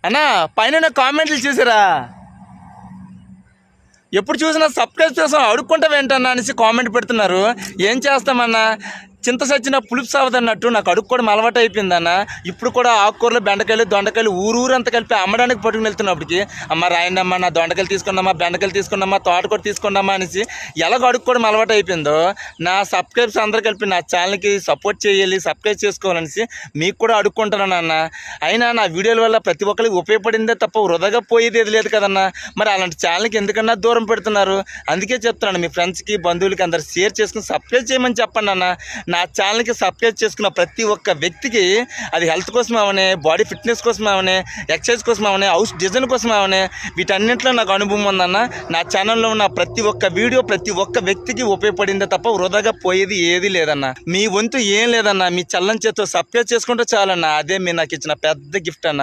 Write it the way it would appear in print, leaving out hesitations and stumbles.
అన్నా పైన కామెంట్లు చూసారా? ఎప్పుడు చూసినా సబ్స్క్రైబ్ చేసాం అడుక్కుంటావు ఏంటన్నా అనేసి కామెంట్ పెడుతున్నారు. ఏం చేస్తామన్నా, చింత సచ్చిన పులుపు సావదన్నట్టు నాకు అడుగు కూడా అలవాటు అయిపోయిందన్న. ఇప్పుడు కూడా ఆకుకూరలు, బెండకాయలు, దొండకాయలు ఊరంతా కలిపి అమ్మడానికి పట్టుకుని వెళ్తున్నప్పటికి, అమ్మ రాయండమ్మా, నా దొండకాయలు తీసుకున్నామా, బెండకాయలు తీసుకున్నామా, తోటకూర తీసుకున్నామా అనేసి ఎలాగో అడుక్కోవడం అలవాటు అయిపోయిందో, నా సబ్స్క్రైబ్స్ అందరూ కలిపి నా ఛానల్కి సపోర్ట్ చేయాలి, సబ్స్క్రైబ్ చేసుకోవాలనేసి మీకు కూడా అడుక్కుంటున్నాను అన్న. అయినా నా వీడియోల వల్ల ప్రతి ఒక్కరికి ఉపయోగపడిందే తప్ప వృధాగా పోయేది ఏది లేదు కదన్నా. మరి అలాంటి ఛానల్కి ఎందుకన్నా దూరం పెడుతున్నారు? అందుకే చెప్తున్నాను, మీ ఫ్రెండ్స్కి, బంధువులకి అందరు షేర్ చేసుకుని సబ్స్క్రైబ్ చేయమని చెప్పండి అన్న. నా ఛానల్కి సబ్స్క్రైబ్ చేసుకున్న ప్రతి ఒక్క వ్యక్తికి, అది హెల్త్ కోసం అవనే, బాడీ ఫిట్నెస్ కోసం అవనే, ఎక్సర్సైజ్ కోసం అవనే, హౌస్ డిజైన్ కోసం అవనే, వీటన్నింటిలో నాకు అనుభవం ఉందన్న. నా ఛానల్లో ఉన్న ప్రతి ఒక్క వీడియో ప్రతి ఒక్క వ్యక్తికి ఉపయోగపడిందే తప్ప వృధాగా పోయేది ఏది లేదన్న. మీ వంతు ఏం లేదన్న, మీ చల్లని చేతితో సబ్స్క్రైబ్ చేసుకుంటే చాలన్న, అదే మీరు నాకు ఇచ్చిన పెద్ద గిఫ్ట్ అన్న.